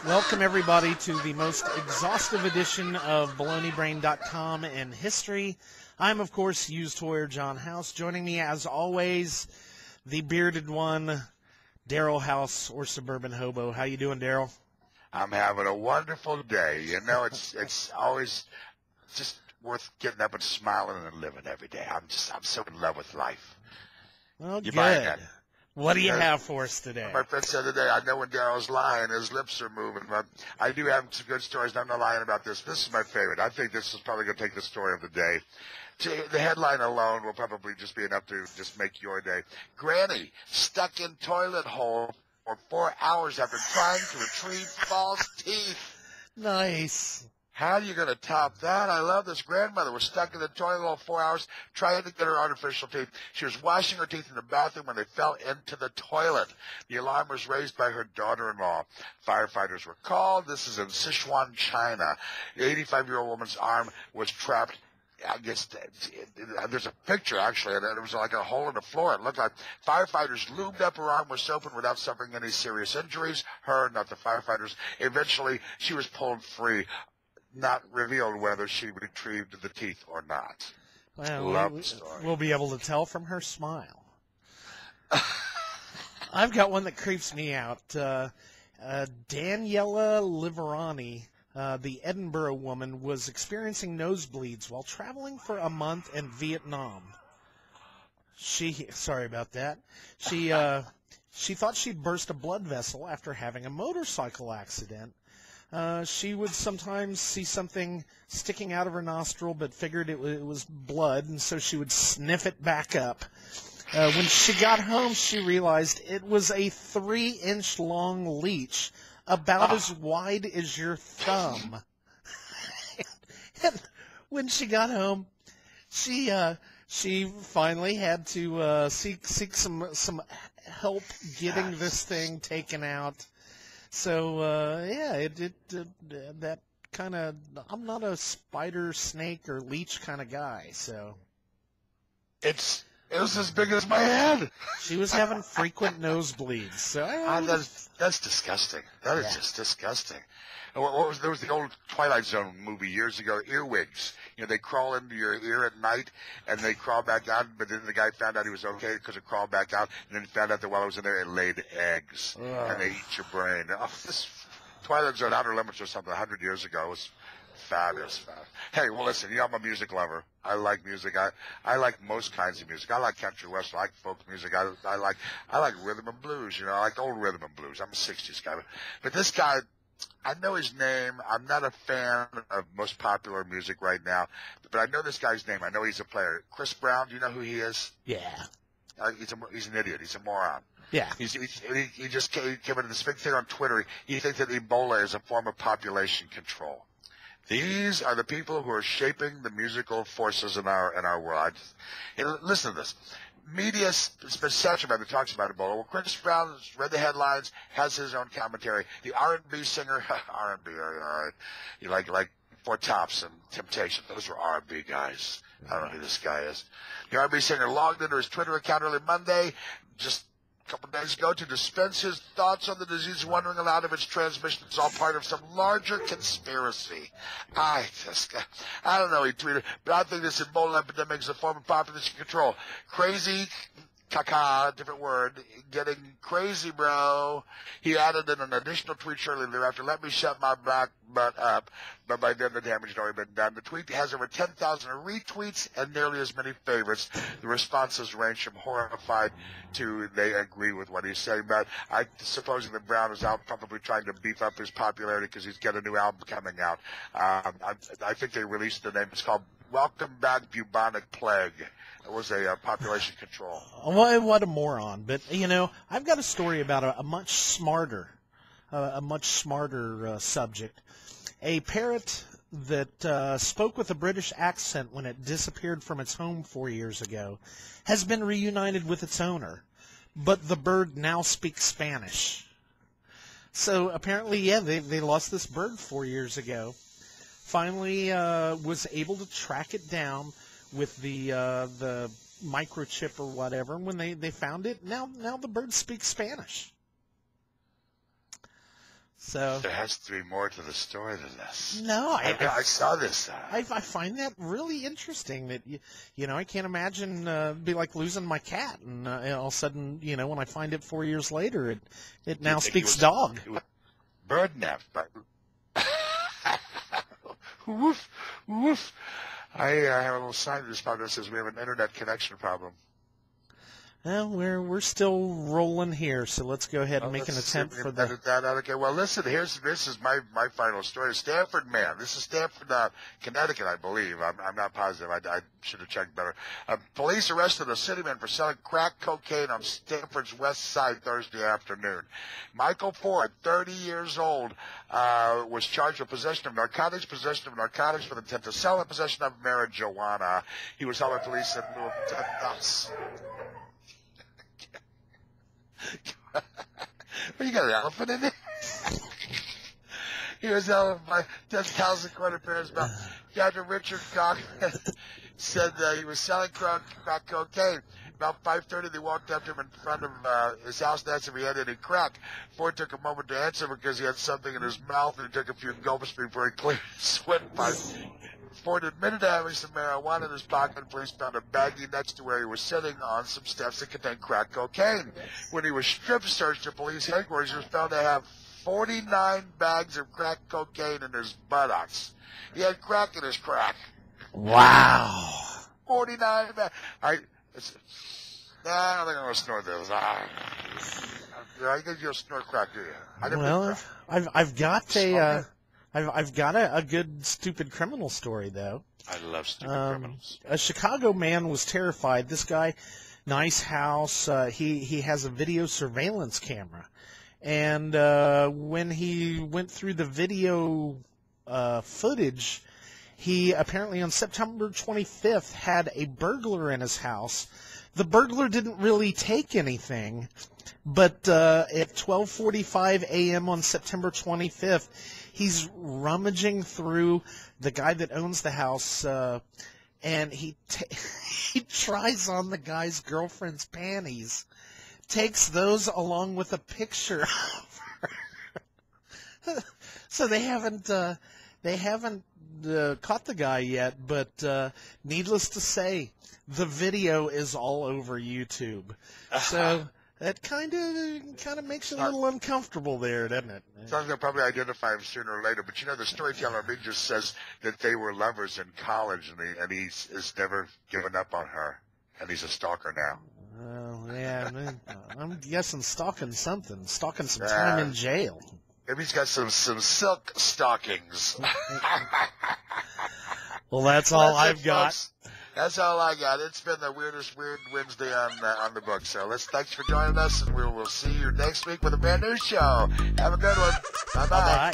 Welcome, everybody, to the most exhaustive edition of BaloneyBrain.com and history. I'm, of course, used toyer John House. Joining me, as always, the bearded one, Daryl House, or Suburban Hobo. How you doing, Daryl? I'm having a wonderful day. You know, it's always just worth getting up and smiling and living every day. I'm so in love with life. Well, You good. buying that? What do you have for us today? My friend said today, I know when Daryl's lying, his lips are moving, but I do have some good stories, and I'm not lying about this. This is my favorite. I think this is probably going to take the story of the day. The headline alone will probably just be enough to just make your day. Granny stuck in toilet hole for 4 hours after trying to retrieve false teeth. Nice. How are you going to top that? I love this. Grandmother was stuck in the toilet hole 4 hours trying to get her artificial teeth. She was washing her teeth in the bathroom when they fell into the toilet. The alarm was raised by her daughter-in-law. Firefighters were called. This is in Sichuan, China. The 85-year-old woman's arm was trapped. I guess there's a picture, actually, and it was like a hole in the floor. It looked like firefighters lubed up her arm with soap and without suffering any serious injuries. Her, not the firefighters. Eventually, she was pulled free. Not revealed whether she retrieved the teeth or not. Well, Love the story. we'll be able to tell from her smile. I've got one that creeps me out. Daniela Liverani, the Edinburgh woman, was experiencing nosebleeds while traveling for a month in Vietnam. Sorry about that. She thought she'd burst a blood vessel after having a motorcycle accident. She would sometimes see something sticking out of her nostril, but figured it was blood, and so she would sniff it back up. When she got home, she realized it was a 3-inch long leech, about as wide as your thumb. And when she got home, she finally had to seek some help getting this thing taken out. So, that kind of, I'm not a spider, snake, or leech kind of guy, so. It was as big as my head. She was having frequent nosebleeds, so. That's disgusting. That is just disgusting. And there was the old Twilight Zone movie years ago, Earwigs. You know, they crawl into your ear at night, and they crawl back out, but then the guy found out he was okay because it crawled back out, and then he found out that while it was in there, it laid eggs, and they eat your brain. Oh, this Twilight Zone Outer Limits or something 100 years ago was fabulous. Hey, well, listen, you know, I'm a music lover. I like music. I like most kinds of music. I like country western. I like folk music. I like rhythm and blues. You know, I like old rhythm and blues. I'm a 60s guy. But this guy, I know his name. I'm not a fan of most popular music right now, but I know this guy's name. I know he's a player. Chris Brown, do you know who he is? Yeah. He's an idiot. He's a moron. Yeah. He just came into this big thing on Twitter. He thinks that Ebola is a form of population control. These are the people who are shaping the musical forces in our world. Listen to this. Media's been saturated that talks about Ebola. Well, Chris Brown read the headlines, has his own commentary. The R&B singer, R&B, all right. You like Four Tops and Temptation. Those were R&B guys. I don't know who this guy is. The R&B singer logged into his Twitter account early Monday, just a couple of days ago, to dispense his thoughts on the disease, wondering aloud if its transmission is all part of some larger conspiracy. I don't know, he tweeted, but I think this Ebola epidemic is a form of population control. Crazy, caca, different word, getting crazy, bro. He added in an additional tweet shortly thereafter, let me shut my black butt up. But by then the damage had already been done. The tweet has over 10,000 retweets and nearly as many favorites. The responses range from horrified to they agree with what he's saying. But I suppose that Brown is out probably trying to beef up his popularity because he's got a new album coming out. I think they released the name. It's called Welcome Back Bubonic Plague. It was a population control. What a moron. But, you know, I've got a story about a much smarter subject. A parrot that spoke with a British accent when it disappeared from its home 4 years ago has been reunited with its owner, but the bird now speaks Spanish. So apparently, yeah, they lost this bird 4 years ago. Finally was able to track it down with the microchip or whatever. And when they found it, now the bird speaks Spanish. So there has to be more to the story than this. no, I saw this. I find that really interesting. That you know, I can't imagine be like losing my cat, and all of a sudden, you know, when I find it 4 years later, it now speaks dog. Bird napped, but woof, woof. I have a little sign just about that says we have an internet connection problem. Well, we're still rolling here, so let's go ahead and make an attempt for the. Edit that out. Okay. Well, listen. This is my final story. Stanford man. This is Stanford, Connecticut, I believe. I'm not positive. I should have checked better. Police arrested a city man for selling crack cocaine on Stanford's west side Thursday afternoon. Michael Ford, 30 years old, was charged with possession of narcotics with intent to sell, and possession of marijuana. He was held by police in lieu of $10,000. Well, you got an elephant in there? He was held by 10,000 quarter pairs. Dr. Richard Cochran said he was selling crack cocaine. About 5:30, they walked up to him in front of his house and asked if he had any crack. Ford took a moment to answer because he had something in his mouth, and he took a few gulps before he cleared his sweat pipe. Ford admitted to having some marijuana in his pocket, and police found a baggie next to where he was sitting on some steps that contained crack cocaine. When he was strip searched at police headquarters, he was found to have 49 bags of crack cocaine in his buttocks. He had crack in his crack. Wow. 49 bags. I don't think I'm going to snort this. I think you'll snort crack, do you? Well, I've got a. I've got a good stupid criminal story, though. I love stupid criminals. A Chicago man was terrified. This guy, nice house, he has a video surveillance camera. And when he went through the video footage, he apparently on September 25th had a burglar in his house. The burglar didn't really take anything, but at 12:45 a.m. on September 25th, he's rummaging through the guy that owns the house, and he tries on the guy's girlfriend's panties, takes those along with a picture of her. So they haven't caught the guy yet, but needless to say, the video is all over YouTube. So that kind of makes you a little uncomfortable there, doesn't it? So they'll probably identify him sooner or later. But you know, the storyteller of me just says that they were lovers in college, and he's never given up on her, and he's a stalker now. Well, yeah, man, I'm guessing stalking some time in jail. Maybe he's got some silk stockings. Well, that's all I've got. Folks. That's all I got. It's been the weirdest Weird Wednesday on the book. So thanks for joining us, and we'll see you next week with a brand new show. Have a good one. Bye-bye. Bye-bye.